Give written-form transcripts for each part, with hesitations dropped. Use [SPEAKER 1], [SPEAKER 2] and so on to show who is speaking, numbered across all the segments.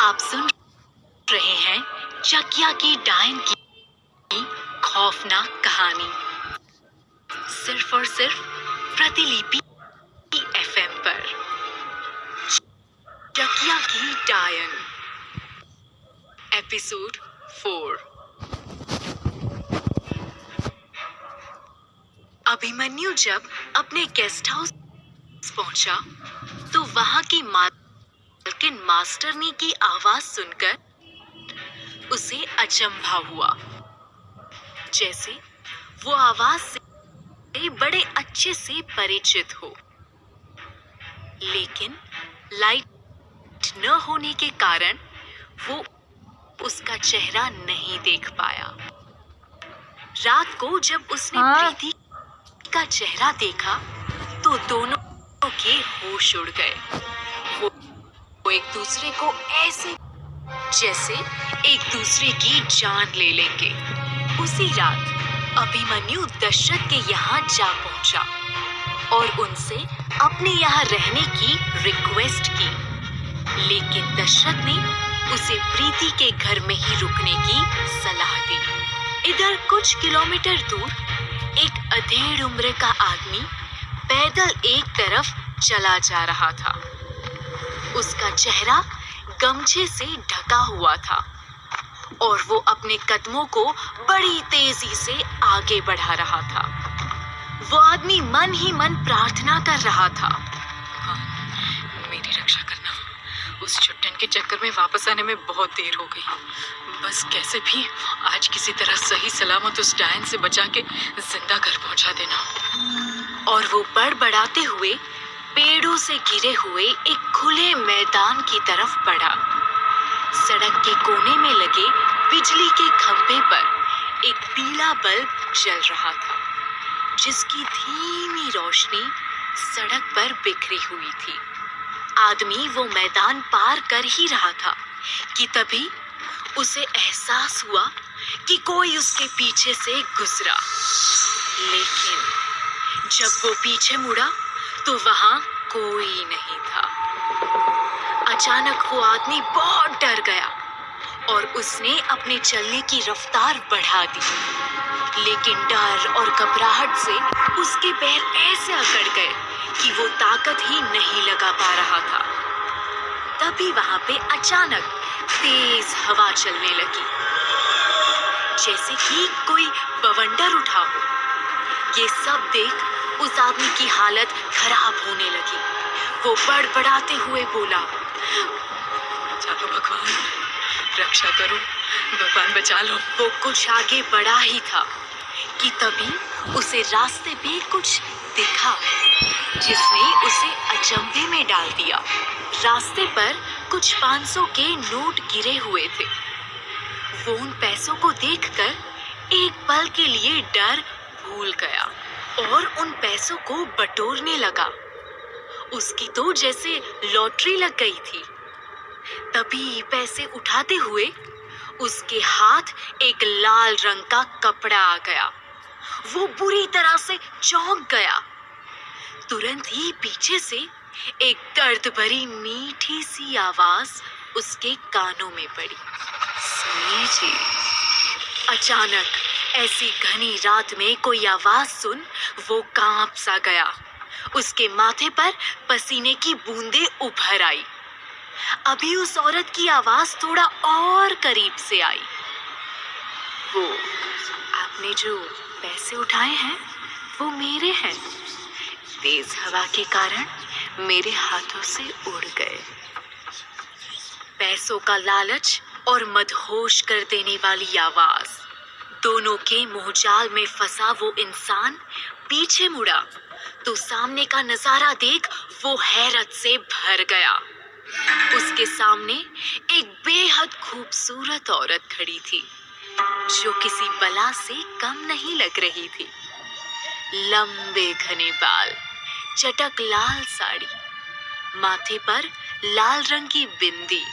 [SPEAKER 1] आप सुन रहे हैं चकिया की डायन की खौफनाक कहानी, सिर्फ और सिर्फ प्रतिलिपि एफएम पर। चकिया की डायन, एपिसोड 4। अभिमन्यु जब अपने गेस्ट हाउस पहुंचा तो वहां की मालकिन मास्टरनी की आवाज सुनकर उसे अचंभा हुआ, जैसे वो आवाज से बड़े अच्छे से परिचित हो। लेकिन लाइट न होने के कारण वो उसका चेहरा नहीं देख पाया। रात को जब उसने प्रीति का चेहरा देखा तो दोनों के होश उड़ गए। वो एक दूसरे को ऐसे जैसे एक दूसरे की जान ले लेंगे। उसी रात अभिमन्यु दशरथ के यहाँ जा पहुंचा और उनसे अपने यहाँ रहने की रिक्वेस्ट की, लेकिन दशरथ ने उसे प्रीति के घर में ही रुकने की सलाह दी। इधर कुछ किलोमीटर दूर एक अधेड़ उम्र का आदमी पैदल एक तरफ चला जा रहा था। उसका चेहरा गमछे से ढका हुआ था और वो अपने कदमों को बड़ी तेजी से आगे बढ़ा रहा था। वो आदमी मन ही मन प्रार्थना कर रहा था, मेरी रक्षा करना, उस चुट्टन के चक्कर में वापस आने में बहुत देर हो गई। बस कैसे भी आज किसी तरह सही सलामत उस डायन से बचा के जिंदा घर पहुंचा देना। और वो बड़बड़ाते हुए पेड़ों से घिरे हुए एक खुले मैदान की तरफ बढ़ा। सड़क के कोने में लगे बिजली के खंभे पर एक पीला बल्ब जल रहा था, जिसकी धीमी रोशनी सड़क पर बिखरी हुई थी। आदमी वो मैदान पार कर ही रहा था कि तभी उसे एहसास हुआ कि कोई उसके पीछे से गुजरा। लेकिन जब वो पीछे मुड़ा तो वहां कोई नहीं था। अचानक वो आदमी बहुत डर गया और उसने अपने चलने की रफ्तार बढ़ा दी। लेकिन डर और घबराहट से उसके पैर ऐसे अकड़ गए कि वो ताकत ही नहीं लगा पा रहा था। तभी वहां पे अचानक तेज हवा चलने लगी, जैसे कि कोई बवंडर उठा हो। ये सब देख उस आदमी की हालत खराब होने लगी। वो बड़बड़ाते हुए बोला, चलो भगवान, रक्षा करो, भगवान बचा लो। वो कुछ आगे बढ़ा ही था कि तभी उसे रास्ते पे कुछ दिखा, जिसने उसे अचंभे में डाल दिया। रास्ते पर कुछ 500 के नोट गिरे हुए थे। वो उन पैसों को देखकर एक पल के लिए डर भूल गया और उन पैसों को बटोरने लगा। उसकी तो जैसे लॉटरी लग गई थी। तभी पैसे उठाते हुए उसके हाथ एक लाल रंग का कपड़ा आ गया। वो बुरी तरह से चौंक गया। तुरंत ही पीछे से एक दर्द भरी मीठी सी आवाज उसके कानों में पड़ी, सुनिए। अचानक ऐसी घनी रात में कोई आवाज सुन वो कांप सा गया। उसके माथे पर पसीने की बूंदें उभर आई। अभी उस औरत की आवाज थोड़ा और करीब से आई, वो आपने जो पैसे उठाए हैं वो मेरे हैं, तेज हवा के कारण मेरे हाथों से उड़ गए। पैसों का लालच और मदहोश कर देने वाली आवाज, दोनों के मोहजाल में फंसा वो इंसान पीछे मुड़ा तो सामने का नजारा देख वो हैरत से भर गया। उसके सामने एक बेहद खूबसूरत औरत खड़ी थी, जो किसी बला से कम नहीं लग रही थी। लंबे घने बाल, चटक लाल साड़ी, माथे पर लाल रंग की बिंदी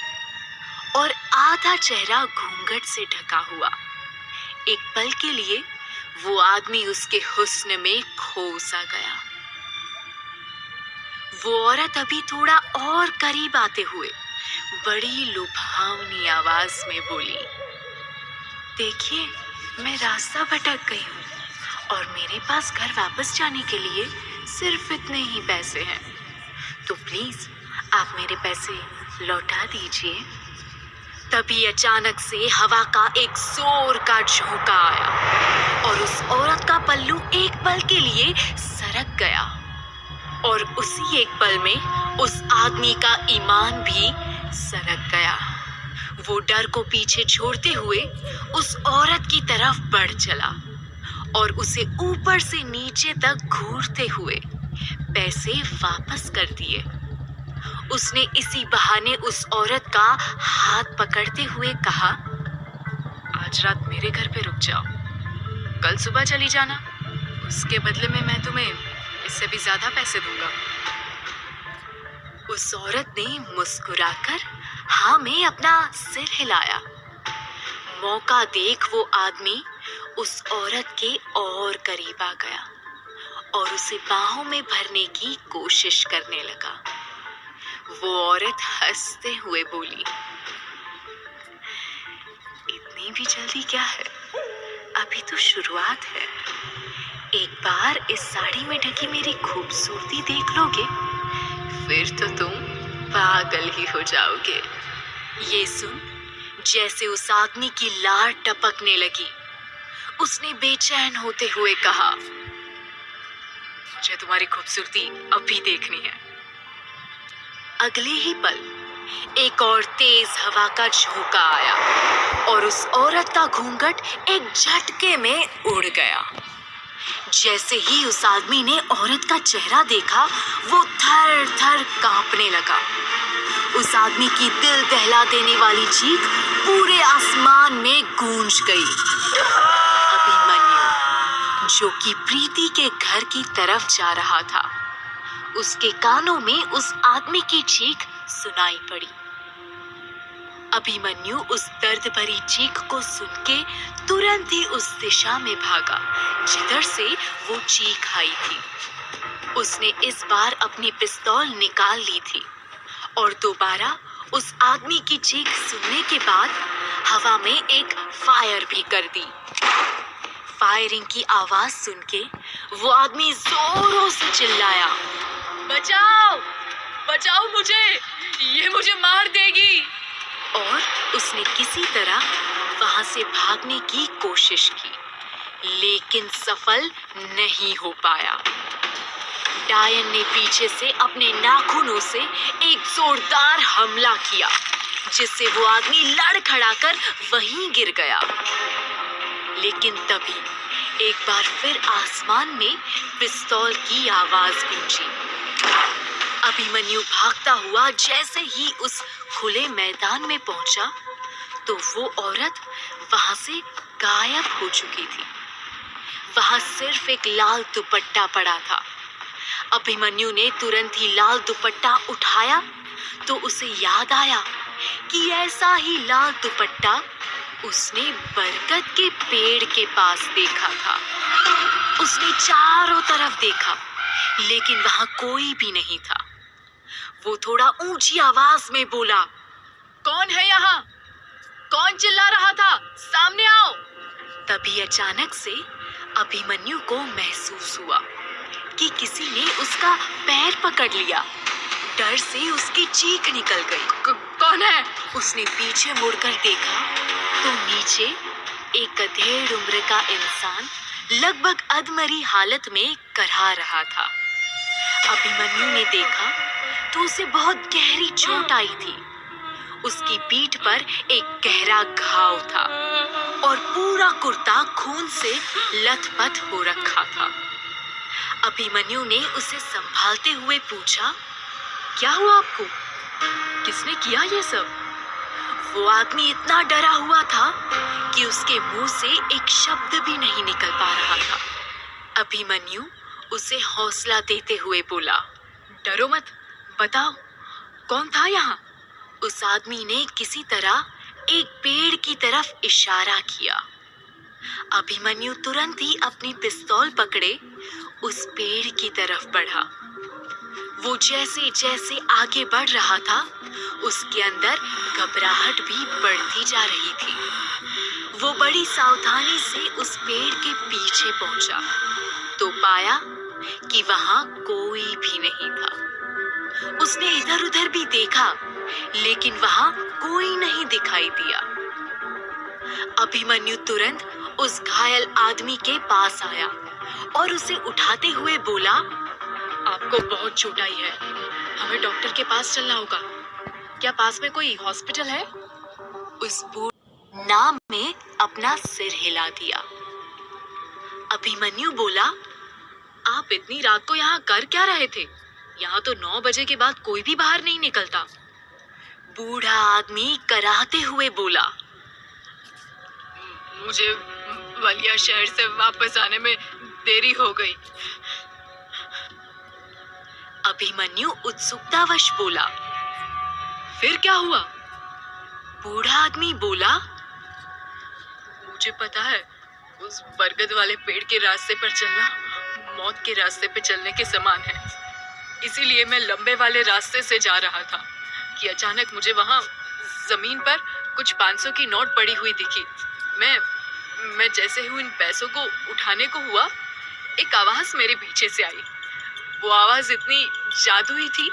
[SPEAKER 1] और आधा चेहरा घूंघट से ढका हुआ। एक पल के लिए वो आदमी उसके हुस्न में खो सा गया। वो औरत अभी थोड़ा और करीब आते हुए बड़ी लुभावनी आवाज में बोली, देखिए, मैं रास्ता भटक गई हूँ और मेरे पास घर वापस जाने के लिए सिर्फ इतने ही पैसे हैं, तो प्लीज आप मेरे पैसे लौटा दीजिए। तभी अचानक से हवा का एक जोर का झोंका आया और उस औरत का पल्लू एक पल के लिए सरक गया और उसी एक पल में उस आदमी का ईमान भी सरक गया। वो डर को पीछे छोड़ते हुए उस औरत की तरफ बढ़ चला और उसे ऊपर से नीचे तक घूरते हुए पैसे वापस कर दिए। उसने इसी बहाने उस औरत का हाथ पकड़ते हुए कहा, आज रात मेरे घर पे रुक जाओ, कल सुबह चली जाना, उसके बदले में मैं तुम्हें इससे भी ज्यादा पैसे दूंगा। उस औरत ने मुस्कुराकर हाँ में अपना सिर हिलाया। मौका देख वो आदमी उस औरत के और करीब आ गया और उसे बाहों में भरने की कोशिश करने लगा। वो औरत हंसते हुए बोली, इतनी भी जल्दी क्या है, अभी तो शुरुआत है। एक बार इस साड़ी में ढकी मेरी खूबसूरती देख लोगे, फिर तो तुम पागल ही हो जाओगे। ये सुन, जैसे उस आदमी की लार टपकने लगी, उसने बेचैन होते हुए कहा, मुझे तुम्हारी खूबसूरती अभी देखनी है। अगले ही पल एक और तेज हवा का झोंका आया और उस औरत का घूंघट एक झटके में उड़ गया। जैसे ही उस आदमी ने औरत का चेहरा देखा, वो थर थर कांपने लगा। उस आदमी की दिल दहला देने वाली चीख पूरे आसमान में गूंज गई। अभिमन्यु, जो कि प्रीति के घर की तरफ जा रहा था, उसके कानों में उस आदमी की चीख सुनाई पड़ी। अभिमन्यु उस दर्द भरी चीख को सुन के तुरंत ही उस दिशा में भागा जिधर से वो चीख आई थी। उसने इस बार अपनी पिस्तौल निकाल ली थी और दोबारा उस आदमी की चीख सुनने के बाद हवा में एक फायर भी कर दी। फायरिंग की आवाज सुन के वो आदमी जोरों से चिल्लाया, बचाओ, बचाओ मुझे, ये मुझे मार देगी। और उसने किसी तरह वहां से भागने की कोशिश की, लेकिन सफल नहीं हो पाया। डायन ने पीछे से अपने नाखूनों से एक जोरदार हमला किया, जिससे वो आदमी लड़खड़ाकर वहीं गिर गया। लेकिन तभी एक बार फिर आसमान में पिस्तौल की आवाज गूंजी। अभिमन्यु भागता हुआ जैसे ही उस खुले मैदान में पहुंचा, तो वो औरत वहां से गायब हो चुकी थी। वहां सिर्फ एक लाल दुपट्टा पड़ा था। अभिमन्यु ने तुरंत ही लाल दुपट्टा उठाया तो उसे याद आया कि ऐसा ही लाल दुपट्टा उसने बरगद के पेड़ के पास देखा था। उसने चारों तरफ देखा, लेकिन वहां कोई भी नहीं था। वो थोड़ा ऊंची आवाज में बोला, कौन है यहाँ? कौन चिल्ला रहा था? सामने आओ। तभी अचानक से अभिमन्यु को महसूस हुआ कि किसी ने उसका पैर पकड़ लिया। डर से उसकी चीख निकल गई। कौन है? उसने पीछे मुड़कर देखा तो नीचे एक अधेड़ उम्र का इंसान लगभग अधमरी हालत में करहा रहा था। अभिमन्यु ने देखा तो उसे बहुत गहरी चोट आई थी। उसकी पीठ पर एक गहरा घाव था और पूरा कुर्ता खून से लथपथ हो रखा था। अभिमन्यु ने उसे संभालते हुए पूछा, क्या हुआ आपको? किसने किया ये सब? वो आदमी इतना डरा हुआ था कि उसके मुंह से एक शब्द भी नहीं निकल पा रहा था। अभिमन्यु उसे हौसला देते हुए बोला, डरो मत, बताओ कौन था यहाँ? उस आदमी ने किसी तरह एक पेड़ की तरफ इशारा किया। अभिमन्यु तुरंत ही अपनी पिस्तौल पकड़े उस पेड़ की तरफ बढ़ा। वो जैसे जैसे आगे बढ़ रहा था, उसके अंदर घबराहट भी बढ़ती जा रही थी। वो बड़ी सावधानी से उस पेड़ के पीछे पहुंचा तो पाया कि वहां कोई भी नहीं था। उसने इधर उधर भी देखा, लेकिन वहां कोई नहीं दिखाई दिया। अभिमन्यु तुरंत उस घायल आदमी के पास आया और उसे उठाते हुए बोला, आपको बहुत चोट आई है, हमें डॉक्टर के पास चलना होगा। क्या पास में कोई हॉस्पिटल है? उस बूढ़े नाम में अपना सिर हिला दिया। अभिमन्यु बोला, आप इतनी रात को यहाँ कर क्या रहे थे? यहाँ तो 9 बजे के बाद कोई भी बाहर नहीं निकलता। बूढ़ा आदमी कराहते हुए बोला, मुझे वलिया शहर से वापस आने में देरी हो गई। अभिमन्यु उत्सुकतावश बोला, फिर क्या हुआ? बूढ़ा आदमी बोला, मुझे पता है, उस बरगद वाले पेड़ के रास्ते पर चलना मौत के रास्ते पे चलने के समान है। इसीलिए मैं लंबे वाले रास्ते से जा रहा था कि अचानक मुझे वहां जमीन पर कुछ 500 की नोट पड़ी हुई दिखी। मैं जैसे ही उन पैसों को उठाने को हुआ, एक आवाज मेरे पीछे से आई। वो आवाज इतनी जादुई थी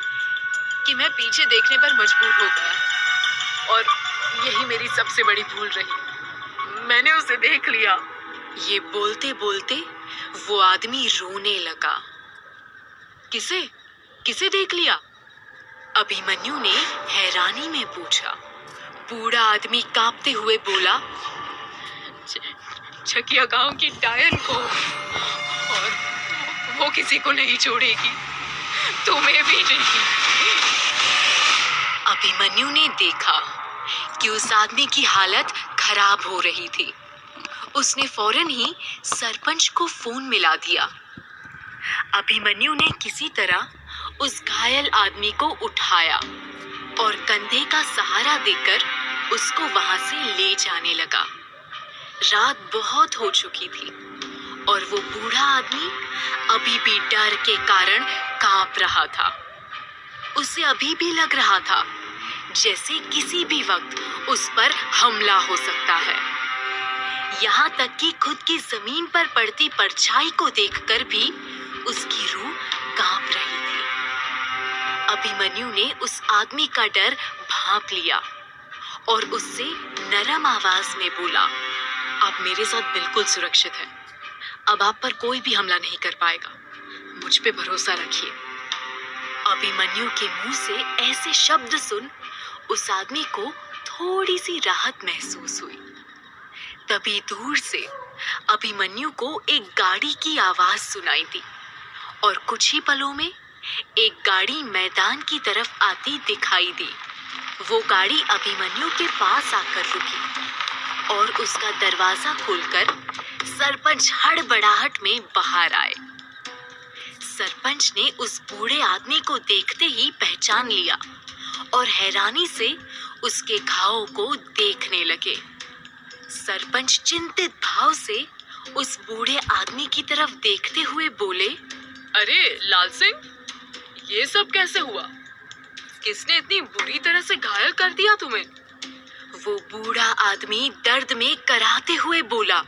[SPEAKER 1] कि मैं पीछे देखने पर मजबूर हो गया, और यही मेरी सबसे बड़ी भूल रही। मैंने उसे देख लिया। ये बोलते बोलते वो आदमी रोने लगा। किसे देख लिया? अभिमन्यु ने हैरानी में पूछा। बूढ़ा आदमी कांपते हुए बोला, छकिया गांव की डायन को, और वो किसी को नहीं छोड़ेगी, तुम्हें भी नहीं। अभिमन्यु ने देखा कि उस आदमी की हालत खराब हो रही थी। उसने फौरन ही सरपंच को फोन मिला दिया। अभिमन्यु ने किसी तरह उस घायल आदमी को उठाया और कंधे का सहारा देकर उसको वहां से ले जाने लगा। रात बहुत हो चुकी थी और वो बूढ़ा आदमी अभी भी डर के कारण कांप रहा था। उसे अभी भी लग रहा था जैसे किसी भी वक्त उस पर हमला हो सकता है। यहाँ तक कि खुद की जमीन पर पड़ती परछाई को देखकर भी उसकी रूह कांप रही थी। अभिमन्यु ने उस आदमी का डर भांप लिया और उससे नरम आवाज में बोला, आप मेरे साथ बिल्कुल सुरक्षित हैं। अब आप पर कोई भी हमला नहीं कर पाएगा। मुझ पे भरोसा रखिए। अभिमन्यु के मुंह से ऐसे शब्द सुन उस आदमी को थोड़ी सी राहत महसूस हुई। तभी दूर से अभिमन्यु को एक गाड़ी की आवाज सुनाई दी और कुछ ही पलों में एक गाड़ी मैदान की तरफ आती दिखाई दी। वो गाड़ी अभिमन्यु के पास आकर रुकी और उसका दरवाजा खोलकर सरपंच हड़बड़ाहट में बाहर आए। सरपंच ने उस बूढ़े आदमी को देखते ही पहचान लिया और हैरानी से उसके घावों को देखने लगे। सरपंच चिंतित भाव से उस बूढ़े आदमी की तरफ देखते हुए बोले, अरे लाल सिंह, ये सब कैसे हुआ? किसने इतनी बुरी तरह से घायल कर दिया तुम्हें? वो बूढ़ा आदमी दर्द में कराहते हुए बोला,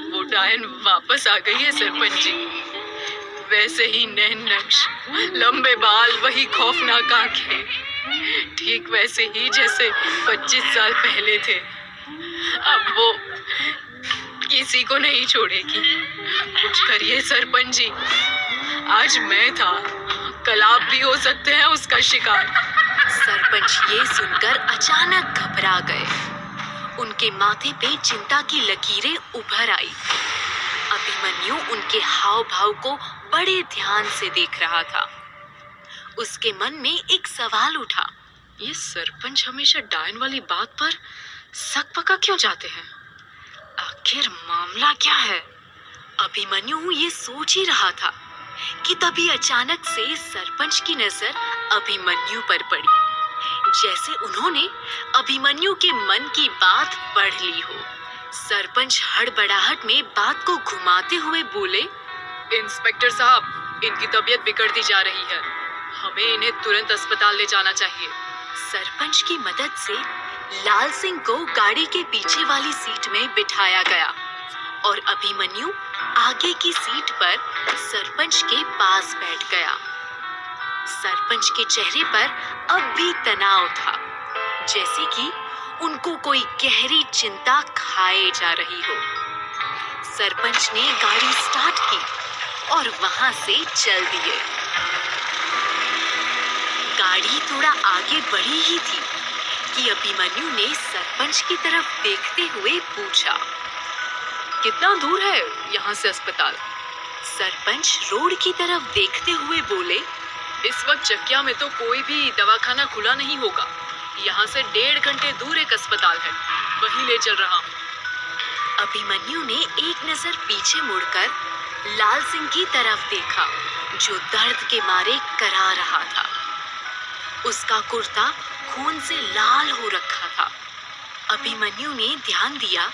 [SPEAKER 1] वो डायन वापस आ गई है सरपंच जी। वैसे ही नैन नक्श, लंबे बाल, वही खौफनाक आंखें, ठीक वैसे ही जैसे 25 साल पहले थे। अब वो किसी को नहीं छोड़ेगी। कुछ करिए सरपंच जी। आज मैं था, कल आप भी हो सकते हैं उसका शिकार। सरपंच ये सुनकर अचानक घबरा गए। उनके माथे पे चिंता की लकीरें उभर आई। अभिमन्यु उनके हाव भाव को बड़े ध्यान से देख रहा था। उसके मन में एक सवाल उठा, ये सरपंच हमेशा डायन वाली बात पर सक पका क्यों जाते हैं? आखिर मामला क्या है? अभिमन्यु ये सोच ही रहा था कि तभी अचानक से सरपंच की नजर अभिमन्यु पर पड़ी, जैसे उन्होंने अभिमन्यु के मन की बात पढ़ ली हो। सरपंच हड़बड़ाहट में बात को घुमाते हुए बोले, इंस्पेक्टर साहब, इनकी तबीयत बिगड़ती जा रही है। हमें इन्हें तुरंत अस्पताल ले जाना चाहिए। सरपंच की मदद से लाल सिंह को गाड़ी के पीछे वाली सीट में बिठाया गया और अभिमन्यु आगे की सीट पर सरपंच के पास बैठ गया। सरपंच के चेहरे पर अब भी तनाव था, जैसे कि उनको कोई गहरी चिंता खाए जा रही हो। सरपंच ने गाड़ी स्टार्ट की और वहां से चल दिए। गाड़ी थोड़ा आगे बढ़ी ही थी कि अभिमन्यु ने सरपंच की तरफ देखते हुए पूछा, कितना दूर है यहाँ से अस्पताल? सरपंच रोड की तरफ देखते हुए बोले, इस वक्त चकिया में तो कोई भी दवाखाना खुला नहीं होगा। यहाँ से 1.5 घंटे दूर एक अस्पताल है, वहीं ले चल रहा हूँ। अभिमन्यु ने एक नजर पीछे मुड़कर लाल सिंह की तरफ देखा, जो दर्द के मारे करा रहा था। उसका कुर्ता खून से लाल हो रखा था। अभिमन्यु ने ध्यान दिया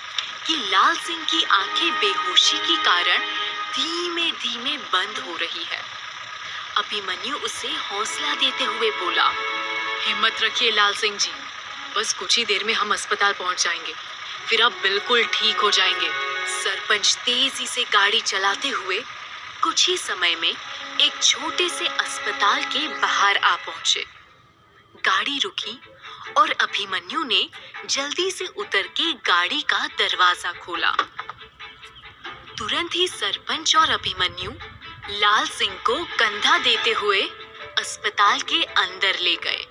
[SPEAKER 1] कि लाल सिंह की आंखें बेहोशी के कारण धीमे धीमे बंद हो रही है। अभिमन्यु उसे हौसला देते हुए बोला, हिम्मत रखिए लाल सिंह जी, बस कुछ ही देर में हम अस्पताल पहुंच जाएंगे, फिर आप बिल्कुल ठीक हो जाएंगे। सरपंच तेजी से गाड़ी चलाते हुए कुछ ही समय में एक छोटे से अस्पताल के बाहर आ पहुंचे। गाड़ी रुकी और अभिमन्यु ने जल्दी से उतर के गाड़ी का दरवाजा खोला। तुरंत ही सरपंच और अभिमन्यु लाल सिंह को कंधा देते हुए अस्पताल के अंदर ले गए।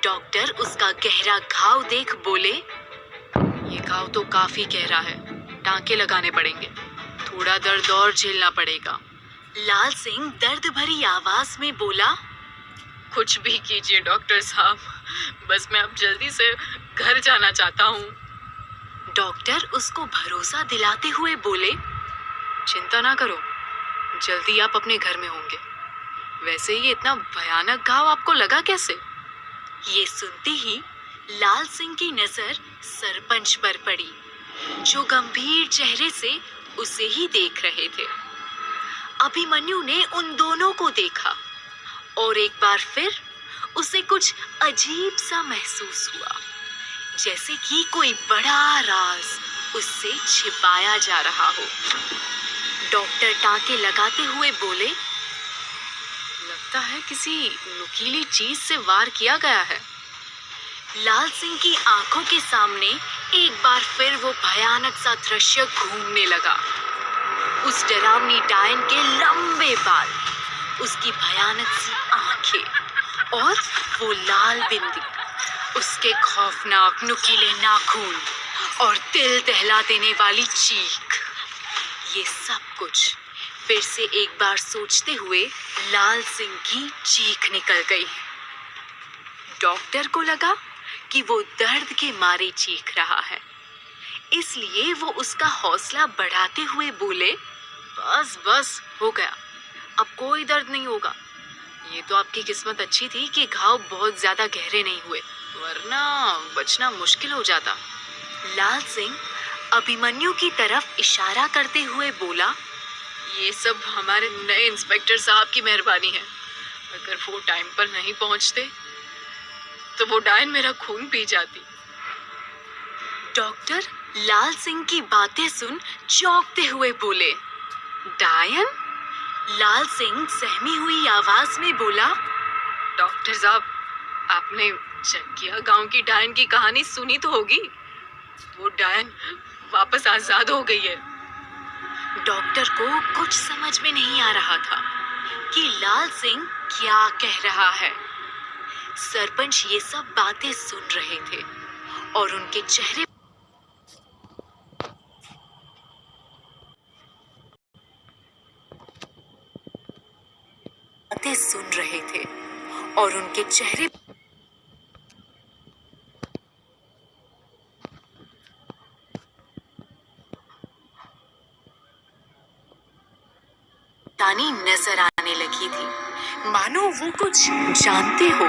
[SPEAKER 1] डॉक्टर उसका गहरा घाव देख बोले, ये घाव तो काफी गहरा है, टांके लगाने पड़ेंगे, थोड़ा दर्द और झेलना पड़ेगा। लाल सिंह दर्द भरी आवाज में बोला, कुछ भी कीजिए डॉक्टर साहब, बस मैं अब जल्दी से घर जाना चाहता हूँ। डॉक्टर उसको भरोसा दिलाते हुए बोले, चिंता ना करो, जल्दी आप अपने घर में होंगे। वैसे ये इतना भयानक घाव आपको लगा कैसे? ये सुनते ही लाल सिंह की नजर सरपंच पर पड़ी, जो गंभीर चेहरे से उसे ही देख रहे थे। अभिमन्यु ने उन दोनों को देखा और एक बार फिर उसे कुछ अजीब सा महसूस हुआ, जैसे कि कोई बड़ा राज उससे छिपाया जा रहा हो। डॉक्टर टांके लगाते हुए बोले, लगता है किसी नुकीली चीज से वार किया गया है। लाल सिंह की आंखों के सामने एक बार फिर वो भयानक सा दृश्य घूमने लगा। उस डरावनी डायन के लंबे बाल, उसकी भयानक सी आंखें और वो लाल बिंदी, उसके खौफनाक नुकीले नाखून और दिल दहला देने वाली चीख। ये सब कुछ फिर से एक बार सोचते हुए लाल सिंह की चीख निकल गई। डॉक्टर को लगा कि वो दर्द के मारे चीख रहा है, इसलिए वो उसका हौसला बढ़ाते हुए बोले, बस बस हो गया, अब कोई दर्द नहीं होगा। ये तो आपकी किस्मत अच्छी थी कि घाव बहुत ज्यादा गहरे नहीं हुए, वरना बचना मुश्किल हो जाता। लाल सिंह अभिमन्यु की तरफ इशारा करते हुए बोला, ये सब हमारे नए इंस्पेक्टर साहब की मेहरबानी है। अगर वो टाइम पर नहीं पहुंचते तो वो डायन मेरा खून पी जाती। डॉक्टर लाल सिंह की बातें सुन चौंकते हुए बोले, डायन? लाल सिंह सहमी हुई आवाज में बोला, डॉक्टर साहब, आपने चकिया गांव की डायन की कहानी सुनी तो होगी। वो डायन वापस आजाद हो गई है। डॉक्टर को कुछ समझ में नहीं आ रहा था कि लाल सिंह क्या कह रहा है। सरपंच ये सब बातें सुन रहे थे और उनके चेहरे बातें सुन रहे थे और उनके चेहरे तानी नजर आने लगी थी, मानो वो कुछ जानते हो।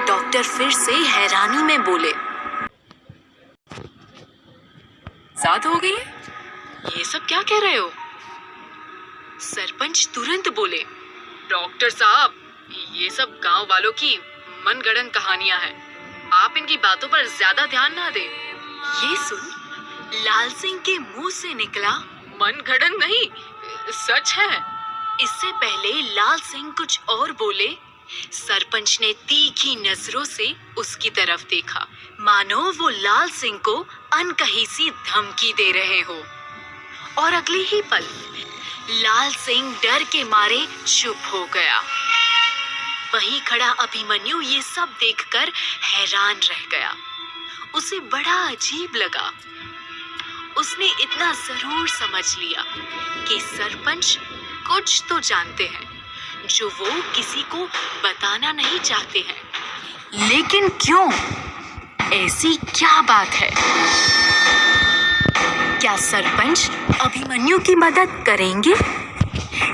[SPEAKER 1] डॉक्टर फिर से हैरानी में बोले, आजाद हो गई? ये सब क्या कह रहे हो? सरपंच तुरंत बोले, डॉक्टर साहब, ये सब गांव वालों की मनगढ़ंत कहानियां हैं। आप इनकी बातों पर ज्यादा ध्यान ना दें। ये सुन लाल सिंह के मुंह से निकला, मनगढ़ंत नहीं, सच है। इससे पहले लाल सिंह कुछ और बोले, सरपंच ने तीखी नजरों से उसकी तरफ देखा, मानो वो लाल सिंह को अनकही सी धमकी दे रहे हो। और अगले ही पल लाल सिंह डर के मारे चुप हो गया। वहीं खड़ा अभिमन्यु ये सब देखकर हैरान रह गया। उसे बड़ा अजीब लगा। उसने इतना जरूर समझ लिया कि सरपंच कुछ तो जानते हैं जो वो किसी को बताना नहीं चाहते हैं। लेकिन क्यों? ऐसी क्या बात है? क्या सरपंच अभिमन्यु की मदद करेंगे?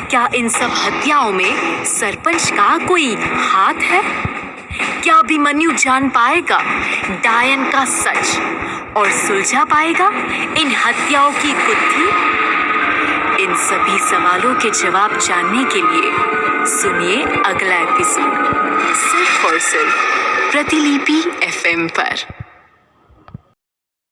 [SPEAKER 1] क्या इन सब हत्याओं में सरपंच का कोई हाथ है? क्या अभिमन्यु जान पाएगा डायन का सच और सुलझा पाएगा इन हत्याओं की गुत्थी? इन सभी सवालों के जवाब जानने के लिए सुनिए अगला एपिसोड सिर्फ और सिर्फ प्रतिलिपि FM पर।